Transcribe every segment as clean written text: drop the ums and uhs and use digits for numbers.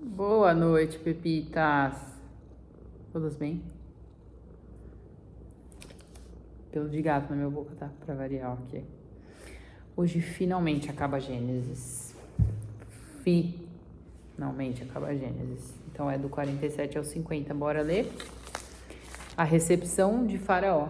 Boa noite, Pepitas. Todos bem? Pelo de gato na minha boca, tá? Pra variar, ok. Hoje finalmente acaba Gênesis. Finalmente acaba Gênesis. Então é do 47 ao 50. Bora ler? A recepção de Faraó.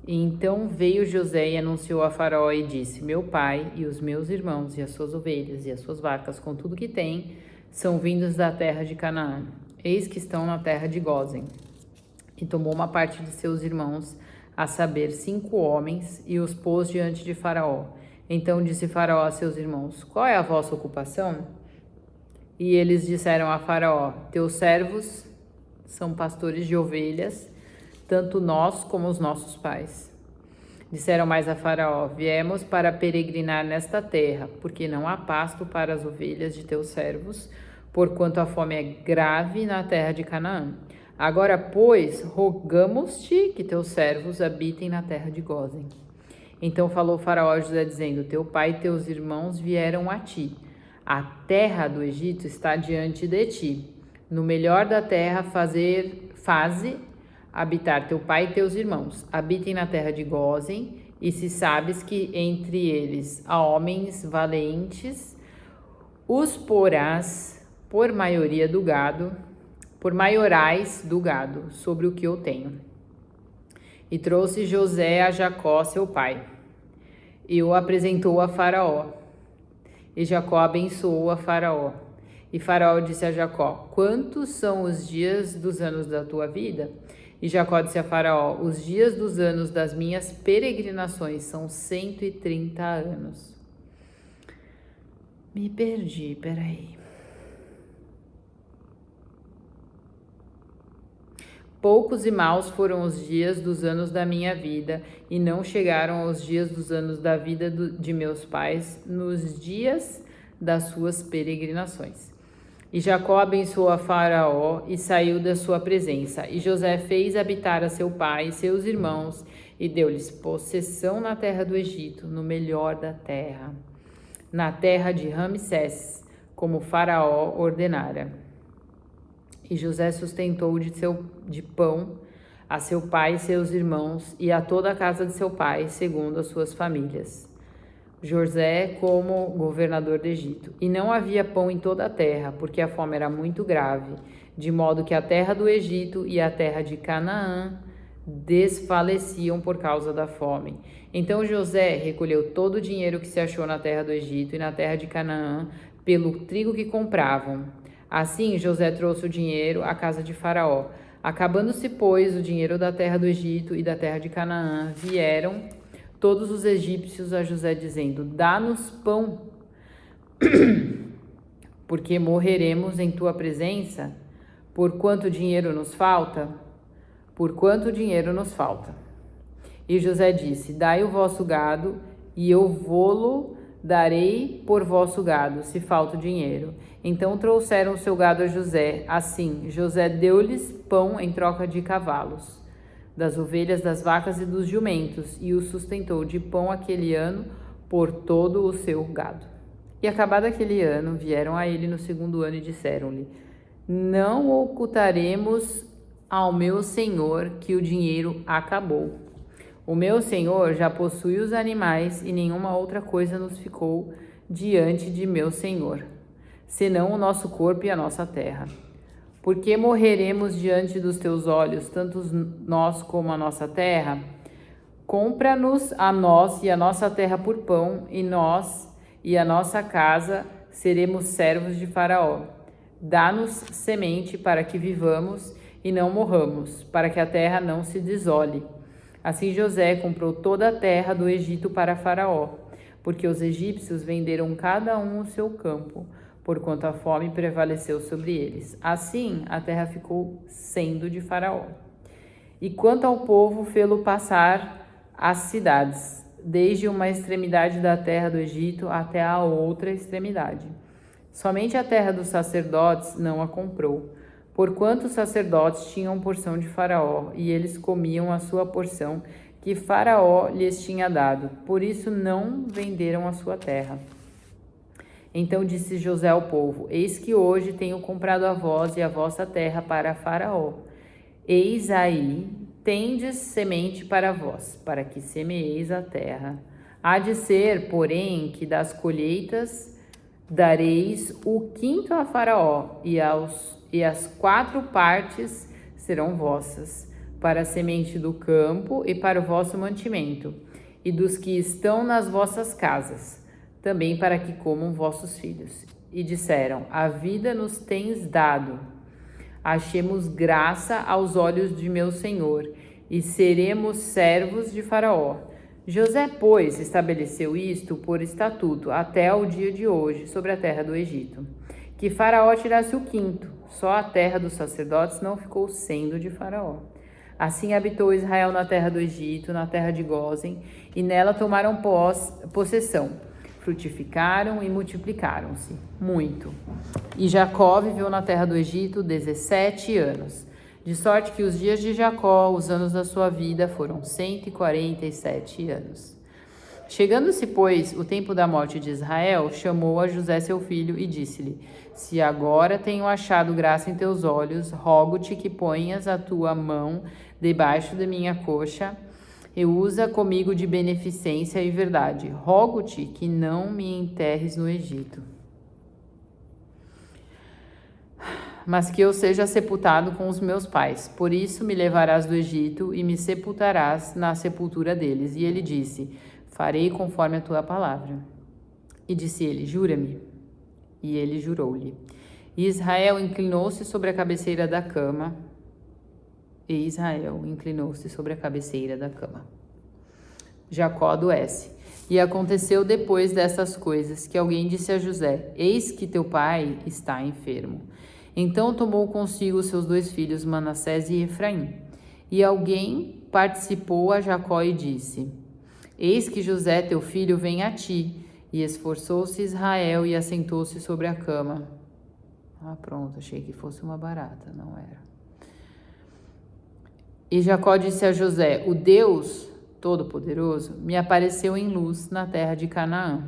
Então veio José e anunciou a Faraó e disse: Meu pai e os meus irmãos e as suas ovelhas e as suas vacas com tudo que tem são vindos da terra de Canaã. Eis que estão na terra de Gósen. E tomou uma parte de seus irmãos, a saber, 5 homens, e os pôs diante de Faraó. Então disse Faraó a seus irmãos: Qual é a vossa ocupação? E eles disseram a Faraó: Teus servos são pastores de ovelhas, tanto nós como os nossos pais. Disseram mais a Faraó: Viemos para peregrinar nesta terra, porque não há pasto para as ovelhas de teus servos, porquanto a fome é grave na terra de Canaã. Agora, pois, rogamos-te que teus servos habitem na terra de Gósen. Então falou Faraó a José, dizendo: Teu pai e teus irmãos vieram a ti. A terra do Egito está diante de ti. No melhor da terra faze habitar teu pai e teus irmãos. Habitem na terra de Gósen, e se sabes que entre eles há homens valentes, os porás por maiorais do gado, sobre o que eu tenho. E trouxe José a Jacó, seu pai, e o apresentou a Faraó. E Jacó abençoou a Faraó. E Faraó disse a Jacó: Quantos são os dias dos anos da tua vida? E Jacó disse a Faraó: Os dias dos anos das minhas peregrinações são 130 anos. Me perdi, peraí. Poucos e maus foram os dias dos anos da minha vida, e não chegaram aos dias dos anos da vida de meus pais, nos dias das suas peregrinações. E Jacó abençoou a Faraó e saiu da sua presença. E José fez habitar a seu pai e seus irmãos, e deu-lhes possessão na terra do Egito, no melhor da terra, na terra de Ramsés, como Faraó ordenara. E José sustentou de pão a seu pai e seus irmãos e a toda a casa de seu pai, segundo as suas famílias. José como governador do Egito. E não havia pão em toda a terra, porque a fome era muito grave, de modo que a terra do Egito e a terra de Canaã desfaleciam por causa da fome. Então José recolheu todo o dinheiro que se achou na terra do Egito e na terra de Canaã, pelo trigo que compravam. Assim, José trouxe o dinheiro à casa de Faraó. Acabando-se, pois, o dinheiro da terra do Egito e da terra de Canaã, vieram todos os egípcios a José, dizendo: Dá-nos pão, porque morreremos em tua presença. Por quanto dinheiro nos falta? Por quanto dinheiro nos falta? E José disse: Dai o vosso gado, e eu vô-lo darei por vosso gado, se falta o dinheiro. Então trouxeram o seu gado a José. Assim, José deu-lhes pão em troca de cavalos, das ovelhas, das vacas e dos jumentos, e o sustentou de pão aquele ano por todo o seu gado. E acabado aquele ano, vieram a ele no segundo ano e disseram-lhe: Não ocultaremos ao meu senhor que o dinheiro acabou. O meu senhor já possui os animais, e nenhuma outra coisa nos ficou diante de meu senhor, senão o nosso corpo e a nossa terra. Por que morreremos diante dos teus olhos, tanto nós como a nossa terra? Compra-nos a nós e a nossa terra por pão, e nós e a nossa casa seremos servos de Faraó. Dá-nos semente para que vivamos e não morramos, para que a terra não se desole. Assim José comprou toda a terra do Egito para Faraó, porque os egípcios venderam cada um o seu campo, porquanto a fome prevaleceu sobre eles. Assim a terra ficou sendo de Faraó. E quanto ao povo, fê-lo passar as cidades, desde uma extremidade da terra do Egito até a outra extremidade. Somente a terra dos sacerdotes não a comprou, porquanto os sacerdotes tinham porção de Faraó, e eles comiam a sua porção que Faraó lhes tinha dado. Por isso não venderam a sua terra. Então disse José ao povo: Eis que hoje tenho comprado a vós e a vossa terra para Faraó. Eis aí, tendes semente para vós, para que semeeis a terra. Há de ser, porém, que das colheitas dareis o quinto a Faraó, e as 4 partes serão vossas, para a semente do campo e para o vosso mantimento, e dos que estão nas vossas casas, também para que comam vossos filhos. E disseram: A vida nos tens dado, achemos graça aos olhos de meu senhor, e seremos servos de Faraó. José, pois, estabeleceu isto por estatuto até ao dia de hoje sobre a terra do Egito, que Faraó tirasse o quinto, só a terra dos sacerdotes não ficou sendo de Faraó. Assim habitou Israel na terra do Egito, na terra de Gósen, e nela tomaram possessão. Frutificaram e multiplicaram-se muito. E Jacó viveu na terra do Egito 17 anos, de sorte que os dias de Jacó, os anos da sua vida, foram 147 anos. Chegando-se, pois, o tempo da morte de Israel, chamou a José seu filho e disse-lhe: Se agora tenho achado graça em teus olhos, rogo-te que ponhas a tua mão debaixo da minha coxa e usa comigo de beneficência e verdade. Rogo-te que não me enterres no Egito, mas que eu seja sepultado com os meus pais. Por isso me levarás do Egito e me sepultarás na sepultura deles. E ele disse: Farei conforme a tua palavra. E disse ele: Jura-me. E ele jurou-lhe. E Israel inclinou-se sobre a cabeceira da cama. Jacó adoece. E aconteceu depois dessas coisas que alguém disse a José: Eis que teu pai está enfermo. Então tomou consigo seus 2 filhos, Manassés e Efraim. E alguém participou a Jacó e disse: Eis que José teu filho vem a ti. E esforçou-se Israel e assentou-se sobre a cama. Pronto, achei que fosse uma barata, não era. E Jacó disse a José: O Deus Todo-Poderoso me apareceu em luz na terra de Canaã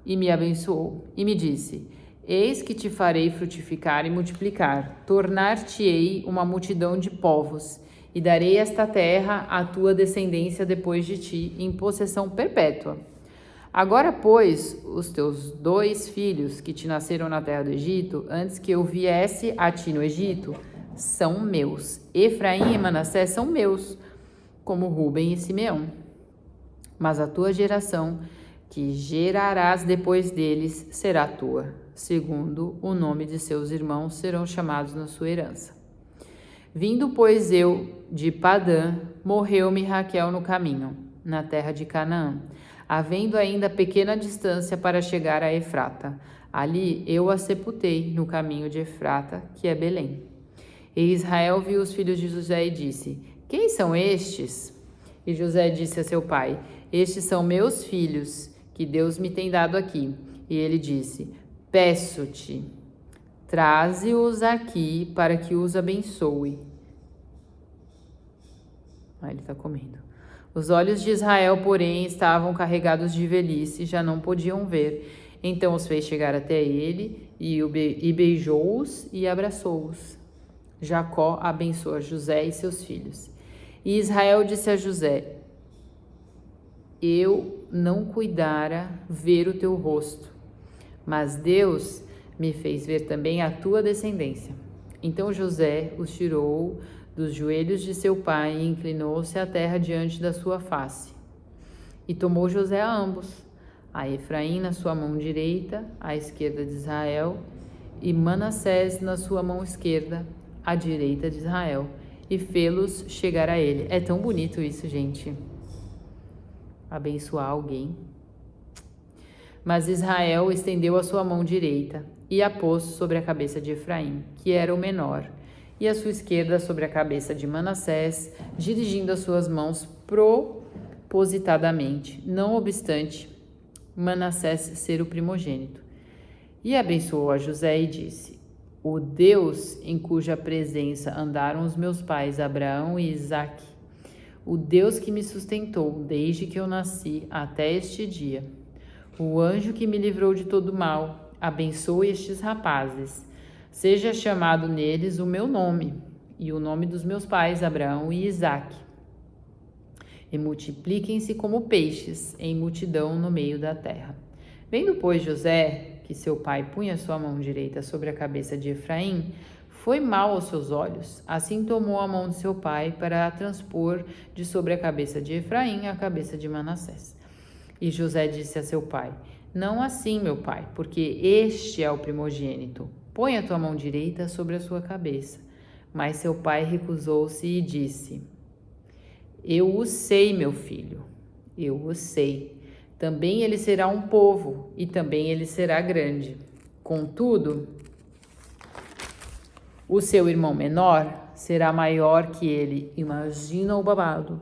e me abençoou. E me disse: Eis que te farei frutificar e multiplicar, tornar-te-ei uma multidão de povos, e darei esta terra à tua descendência depois de ti, em possessão perpétua. Agora, pois, os teus 2 filhos que te nasceram na terra do Egito, antes que eu viesse a ti no Egito, são meus. Efraim e Manassés são meus, como Rúben e Simeão. Mas a tua geração, que gerarás depois deles, será tua. Segundo o nome de seus irmãos, serão chamados na sua herança. Vindo, pois, eu de Padã, morreu-me Raquel no caminho, na terra de Canaã, havendo ainda pequena distância para chegar a Efrata. Ali eu a sepultei no caminho de Efrata, que é Belém. E Israel viu os filhos de José e disse: Quem são estes? E José disse a seu pai: Estes são meus filhos, que Deus me tem dado aqui. E ele disse: Peço-te, traze-os aqui para que os abençoe. Ele está comendo. Os olhos de Israel, porém, estavam carregados de velhice, já não podiam ver. Então os fez chegar até ele e beijou-os e abraçou-os. Jacó abençoa José e seus filhos. E Israel disse a José: Eu não cuidara ver o teu rosto, mas Deus me fez ver também a tua descendência. Então José os tirou dos joelhos de seu pai e inclinou-se à terra diante da sua face. E tomou José a ambos, a Efraim na sua mão direita, à esquerda de Israel, e Manassés na sua mão esquerda, à direita de Israel, e fê-los chegar a ele. É tão bonito isso, gente. Abençoar alguém. Mas Israel estendeu a sua mão direita e a pôs sobre a cabeça de Efraim, que era o menor, e a sua esquerda sobre a cabeça de Manassés, dirigindo as suas mãos propositadamente, não obstante Manassés ser o primogênito. E abençoou a José e disse: O Deus em cuja presença andaram os meus pais Abraão e Isaque, o Deus que me sustentou desde que eu nasci até este dia, o anjo que me livrou de todo mal, abençoe estes rapazes. Seja chamado neles o meu nome e o nome dos meus pais, Abraão e Isaque. E multipliquem-se como peixes em multidão no meio da terra. Vendo, pois, José que seu pai punha sua mão direita sobre a cabeça de Efraim, foi mal aos seus olhos. Assim tomou a mão de seu pai para a transpor de sobre a cabeça de Efraim a cabeça de Manassés. E José disse a seu pai: Não assim, meu pai, porque este é o primogênito. Põe a tua mão direita sobre a sua cabeça. Mas seu pai recusou-se e disse: Eu o sei, meu filho, eu o sei. Também ele será um povo, e também ele será grande. Contudo, o seu irmão menor será maior que ele. Imagina o babado.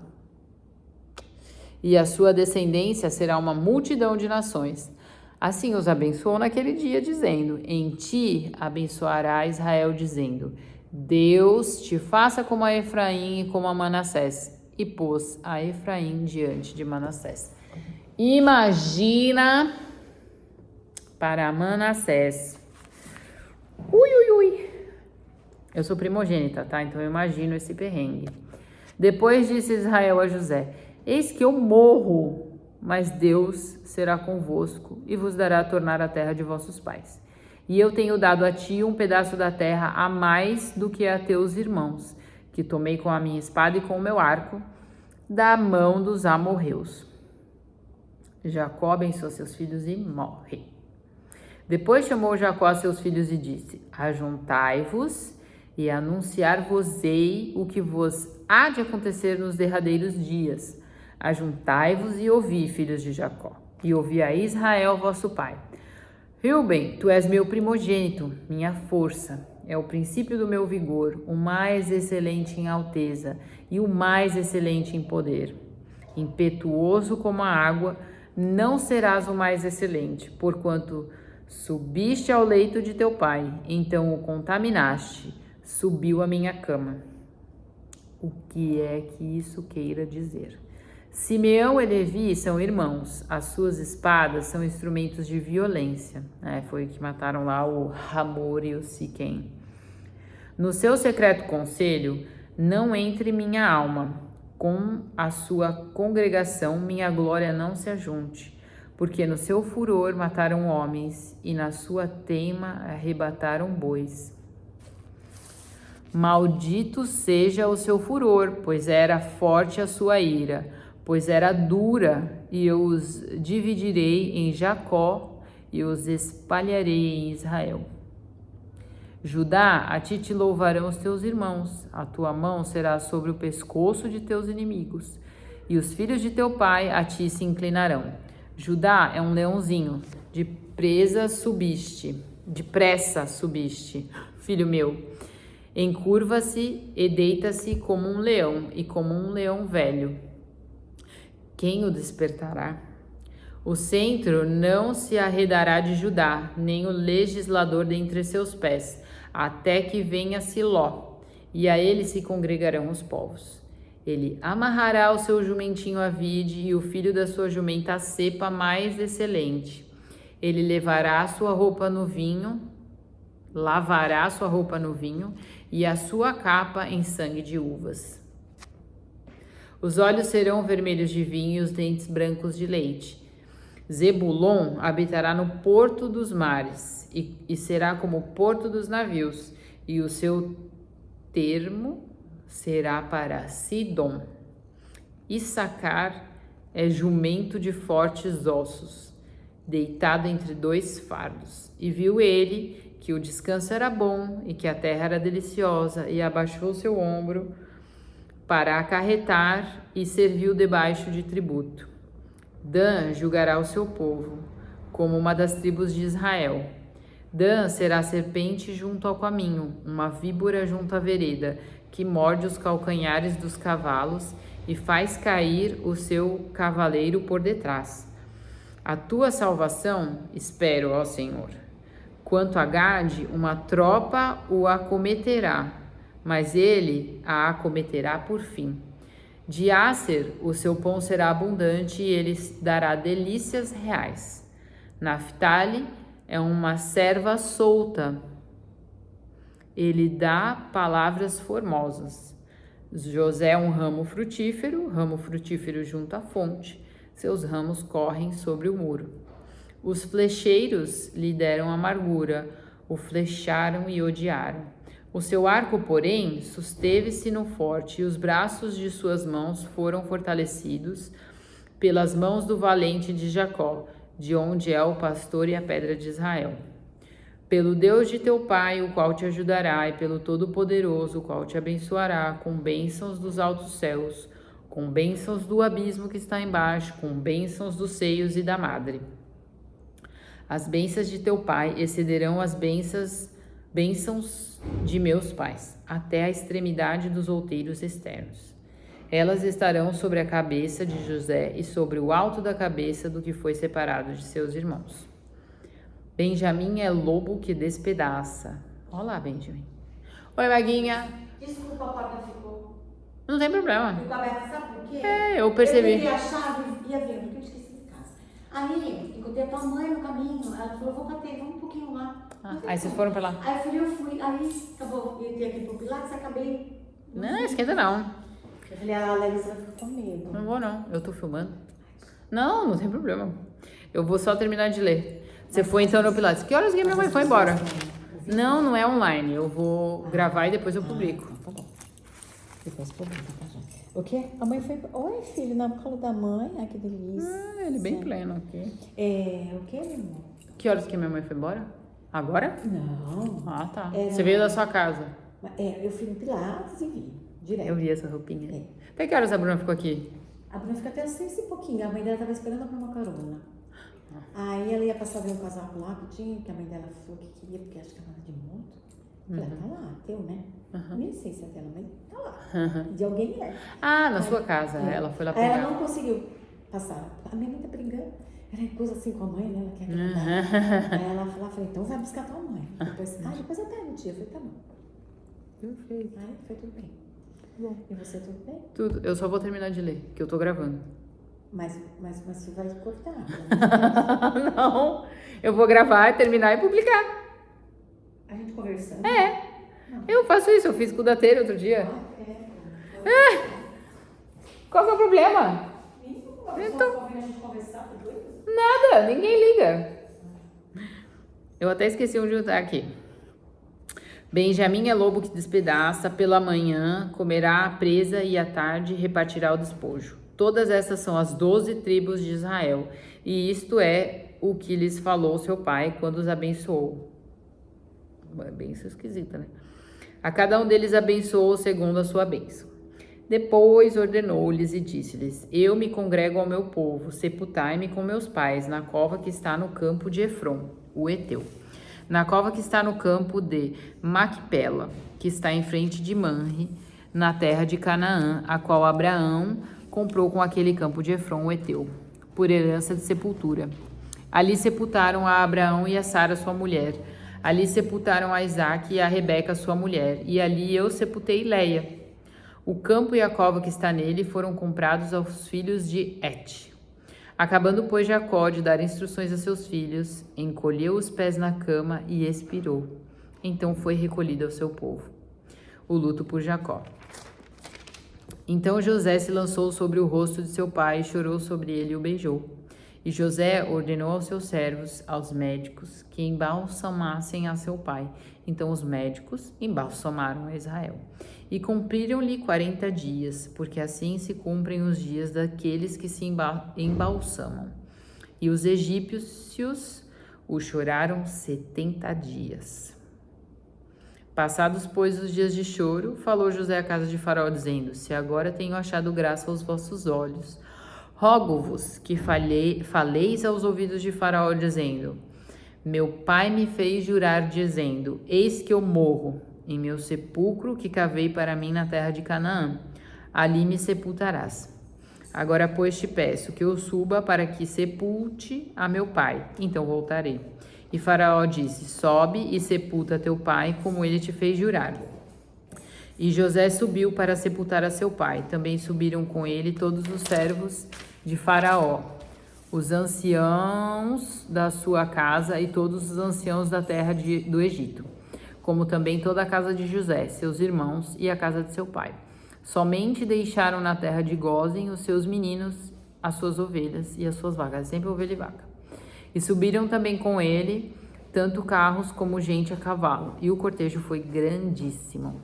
E a sua descendência será uma multidão de nações. Assim os abençoou naquele dia, dizendo: Em ti abençoará Israel, dizendo: Deus te faça como a Efraim e como a Manassés. E pôs a Efraim diante de Manassés. Imagina para Manassés. Ui, ui, ui. Eu sou primogênita, tá? Então eu imagino esse perrengue. Depois disse Israel a José: Eis que eu morro, mas Deus será convosco e vos dará a tornar a terra de vossos pais. E eu tenho dado a ti um pedaço da terra a mais do que a teus irmãos, que tomei com a minha espada e com o meu arco, da mão dos amorreus. Jacó abençoou seus filhos e morre. Depois chamou Jacó a seus filhos e disse: Ajuntai-vos e anunciar-vos-ei o que vos há de acontecer nos derradeiros dias. Ajuntai-vos e ouvi, filhos de Jacó, e ouvi a Israel, vosso pai. Reuben, tu és meu primogênito, minha força, é o princípio do meu vigor, o mais excelente em alteza e o mais excelente em poder. Impetuoso como a água, não serás o mais excelente, porquanto subiste ao leito de teu pai, então o contaminaste, subiu à minha cama. O que é que isso queira dizer? Simeão e Levi são irmãos, as suas espadas são instrumentos de violência. Foi o que mataram lá o Hamor e o Siquém. No seu secreto conselho, não entre minha alma, com a sua congregação minha glória não se ajunte, porque no seu furor mataram homens e na sua teima arrebataram bois. Maldito seja o seu furor, pois era forte a sua ira, pois era dura, e eu os dividirei em Jacó e os espalharei em Israel. Judá, a ti te louvarão os teus irmãos, a tua mão será sobre o pescoço de teus inimigos, e os filhos de teu pai a ti se inclinarão. Judá é um leãozinho, de pressa subiste, filho meu. Encurva-se e deita-se como um leão, e como um leão velho. Quem o despertará? O centro não se arredará de Judá, nem o legislador dentre seus pés, até que venha Siló, e a ele se congregarão os povos. Ele amarrará o seu jumentinho à vide e o filho da sua jumenta à cepa mais excelente. Ele levará a sua roupa no vinho, lavará a sua roupa no vinho e a sua capa em sangue de uvas. Os olhos serão vermelhos de vinho e os dentes brancos de leite. Zebulon habitará no porto dos mares e será como o porto dos navios, e o seu termo será para Sidom. Issacar é jumento de fortes ossos, deitado entre dois fardos. E viu ele que o descanso era bom e que a terra era deliciosa, e abaixou seu ombro para acarretar e serviu debaixo de tributo. Dan julgará o seu povo, como uma das tribos de Israel. Dan será serpente junto ao caminho, uma víbora junto à vereda, que morde os calcanhares dos cavalos e faz cair o seu cavaleiro por detrás. A tua salvação espero, ó Senhor. Quanto a Gade, uma tropa o acometerá, mas ele a acometerá por fim. De Asser, o seu pão será abundante e ele dará delícias reais. Naphtali é uma serva solta. Ele dá palavras formosas. José é um ramo frutífero junto à fonte. Seus ramos correm sobre o muro. Os flecheiros lhe deram amargura, o flecharam e odiaram. O seu arco, porém, susteve-se no forte, e os braços de suas mãos foram fortalecidos pelas mãos do valente de Jacó, de onde é o pastor e a pedra de Israel. Pelo Deus de teu pai, o qual te ajudará, e pelo Todo-Poderoso, o qual te abençoará, com bênçãos dos altos céus, com bênçãos do abismo que está embaixo, com bênçãos dos seios e da madre. As bênçãos de teu pai excederão as bênçãos de meus pais, até a extremidade dos outeiros externos. Elas estarão sobre a cabeça de José e sobre o alto da cabeça do que foi separado de seus irmãos. Benjamim é lobo que despedaça. Olá, Benjamim. Oi, Maguinha. Desculpa, a porta ficou. Não tem problema. Ficou aberta, sabe por quê? Eu percebi. Eu peguei a chave e ia ver, porque eu esqueci de casa. Aí, encontrei a tua mãe no caminho. Ela falou, vou bater, vamos um pouquinho lá. Aí vocês foram pra lá? Aí eu fui. Aí, acabou, eu ia aqui pro Pilates, acabei... Não, esquenta não. Eu falei, a Larissa vai ficar com medo. Não vou não, eu tô filmando. Não tem problema. Eu vou só terminar de ler. Você foi então no Pilates. Que horas que minha mãe foi embora? Não é online. Eu vou gravar e depois eu publico. Tá bom. Depois publica, tá, gente? O quê? A mãe foi... Oi, filho, na colo da mãe. Ai, que delícia. Ele bem pleno aqui. O quê, meu irmão? Que horas que minha mãe foi embora? Agora? Não. Ah, tá. Era- Você veio da sua casa. Eu fui no Pilates e vi, direto. Eu vi essa roupinha. É. Até que horas a Bruna ficou aqui? A Bruna fica até às 6 e pouquinho. A mãe dela tava esperando pra uma carona. Aí ela ia passar ver um casaco lá que tinha, que a mãe dela falou que queria, porque acho que ela anda de moto. Eu falei, tá lá, teu, né? Nem sei se é dela, mas tá lá. De alguém é. Ah, na sua casa. Ela foi lá Aí ela pegar. não conseguiu passar. A minha mãe tá brigando. Ela coisa assim com a mãe, né? Ela quer agradar. Aí ela falou, então vai buscar tua mãe. Depois eu pego, tia. Eu falei, tá bom. Perfeito. Aí foi tudo bem. Bom. E você, tudo bem? Tudo. Eu só vou terminar de ler, que eu tô gravando. Mas você vai cortar. Não. Eu vou gravar, terminar e publicar. A gente conversando. Eu faço isso. Eu fiz com o Dateiro outro dia. Qual que é o problema? Então. A gente conversar, tá doido? Nada, ninguém liga. Eu até esqueci onde eu tá aqui. Benjamim é lobo que despedaça, pela manhã comerá a presa e à tarde repartirá o despojo. Todas essas são as 12 tribos de Israel, e isto é o que lhes falou seu pai quando os abençoou. É bênção esquisita, né? A cada um deles abençoou segundo a sua bênção. Depois ordenou-lhes e disse-lhes: Eu me congrego ao meu povo, sepultai-me com meus pais na cova que está no campo de Efron, o Eteu, na cova que está no campo de Macpela, que está em frente de Manre, na terra de Canaã, a qual Abraão comprou com aquele campo de Efron, o Eteu, por herança de sepultura. Ali sepultaram a Abraão e a Sara, sua mulher. Ali sepultaram a Isaque e a Rebeca, sua mulher. E ali eu sepultei Leia. O campo e a cova que está nele foram comprados aos filhos de Et. Acabando, pois, Jacó de dar instruções a seus filhos, encolheu os pés na cama e expirou. Então foi recolhido ao seu povo. O luto por Jacó. Então José se lançou sobre o rosto de seu pai, chorou sobre ele e o beijou. E José ordenou aos seus servos, aos médicos, que embalsamassem a seu pai. Então os médicos embalsamaram a Israel. E cumpriram-lhe 40 dias, porque assim se cumprem os dias daqueles que se embalsamam. E os egípcios o choraram 70 dias. Passados, pois, os dias de choro, falou José à casa de Faraó, dizendo: Se agora tenho achado graça aos vossos olhos, rogo-vos que faleis aos ouvidos de Faraó, dizendo: Meu pai me fez jurar, dizendo: Eis que eu morro em meu sepulcro que cavei para mim na terra de Canaã. Ali me sepultarás. Agora, pois, te peço que eu suba para que sepulte a meu pai. Então voltarei. E Faraó disse: Sobe e sepulta teu pai, como ele te fez jurar. E José subiu para sepultar a seu pai. Também subiram com ele todos os servos de Faraó, os anciãos da sua casa e todos os anciãos da terra do Egito, como também toda a casa de José, seus irmãos e a casa de seu pai. Somente deixaram na terra de Gósen os seus meninos, as suas ovelhas e as suas vacas, sempre ovelha e vaca. E subiram também com ele tanto carros como gente a cavalo, e o cortejo foi grandíssimo.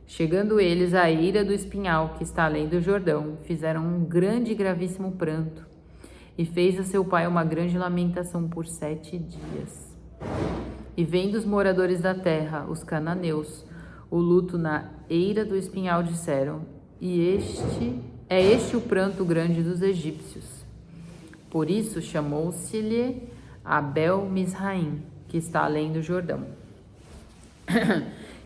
Chegando eles à eira do espinhal, que está além do Jordão, fizeram um grande e gravíssimo pranto, e fez a seu pai uma grande lamentação por 7 dias. E vendo os moradores da terra, os cananeus, o luto na eira do espinhal, disseram: e este o pranto grande dos egípcios. Por isso chamou-se-lhe Abel-Misraim, que está além do Jordão.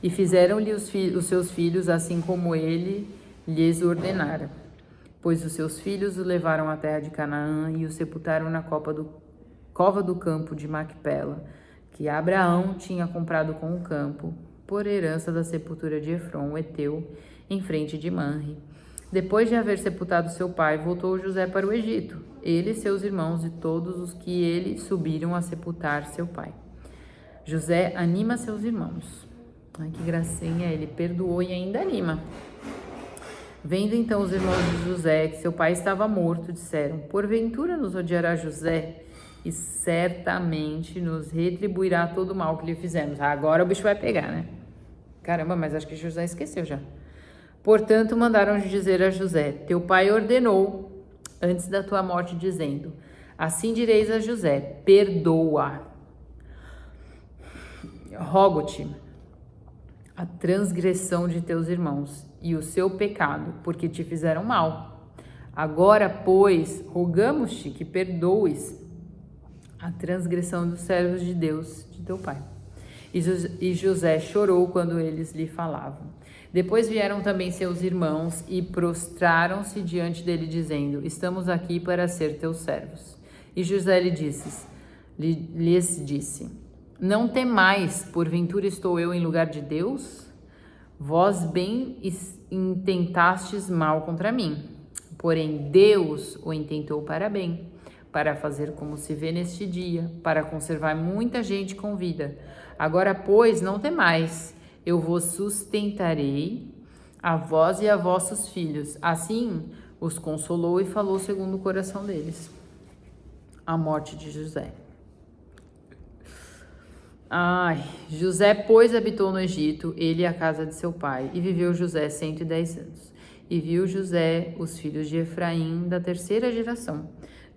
E fizeram-lhe os seus filhos assim como ele lhes ordenara. Pois os seus filhos o levaram à terra de Canaã e o sepultaram na cova do campo de Macpela, que Abraão tinha comprado com o campo, por herança da sepultura de Efron, o heteu, em frente de Manre. Depois de haver sepultado seu pai, voltou José para o Egito, ele, seus irmãos e todos os que ele subiram a sepultar seu pai. José anima seus irmãos. Ai, que gracinha, ele perdoou e ainda anima. Vendo então os irmãos de José que seu pai estava morto, disseram: porventura nos odiará José, e certamente nos retribuirá todo o mal que lhe fizemos. Agora o bicho vai pegar, né? Caramba, mas acho que José esqueceu já. Portanto, mandaram dizer a José: teu pai ordenou antes da tua morte, dizendo: assim direis a José: perdoa. Rogo-te a transgressão de teus irmãos e o seu pecado, porque te fizeram mal. Agora, pois, rogamos-te que perdoes a transgressão dos servos de Deus, de teu pai. E José chorou quando eles lhe falavam. Depois vieram também seus irmãos e prostraram-se diante dele, dizendo: estamos aqui para ser teus servos. E José lhes disse: não temais, porventura estou eu em lugar de Deus? Vós bem intentastes mal contra mim, porém Deus o intentou para bem, para fazer como se vê neste dia, para conservar muita gente com vida. Agora, pois, não temais, eu vos sustentarei, a vós e a vossos filhos. Assim os consolou e falou segundo o coração deles. A morte de José. José, pois, habitou no Egito, ele e a casa de seu pai, e viveu José 110 anos. E viu José os filhos de Efraim da 3ª geração.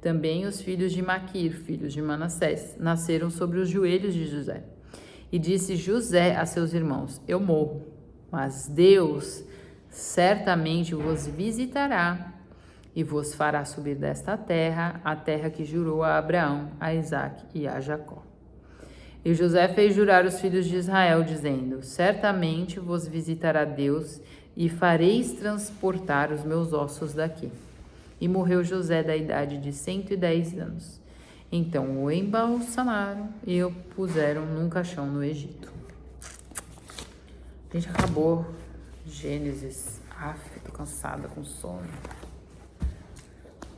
Também os filhos de Maquir, filhos de Manassés, nasceram sobre os joelhos de José. E disse José a seus irmãos: eu morro, mas Deus certamente vos visitará e vos fará subir desta terra, a terra que jurou a Abraão, a Isaque e a Jacó. E José fez jurar os filhos de Israel, dizendo: certamente vos visitará Deus e fareis transportar os meus ossos daqui. E morreu José da idade de 110 anos. Então o embalsamaram e o puseram num caixão no Egito. A gente acabou Gênesis. Tô cansada, com sono.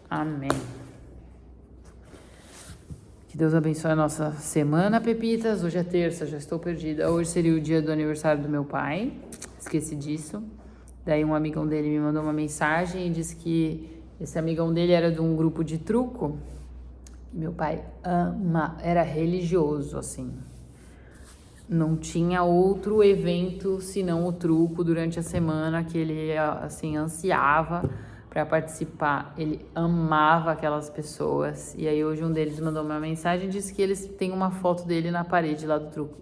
Amém. Que Deus abençoe a nossa semana, Pepitas. Hoje é terça, já estou perdida. Hoje seria o dia do aniversário do meu pai. Esqueci disso. Daí um amigão dele me mandou uma mensagem e disse que esse amigão dele era de um grupo de truco. Meu pai era religioso, assim. Não tinha outro evento senão o truco durante a semana que ele, assim, ansiava para participar. Ele amava aquelas pessoas. E aí hoje um deles mandou uma mensagem e disse que eles têm uma foto dele na parede lá do truco.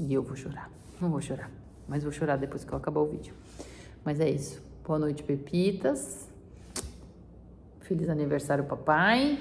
E eu vou chorar. Não vou chorar, mas vou chorar depois que eu acabar o vídeo. Mas é isso. Boa noite, Pepitas. Feliz aniversário, papai.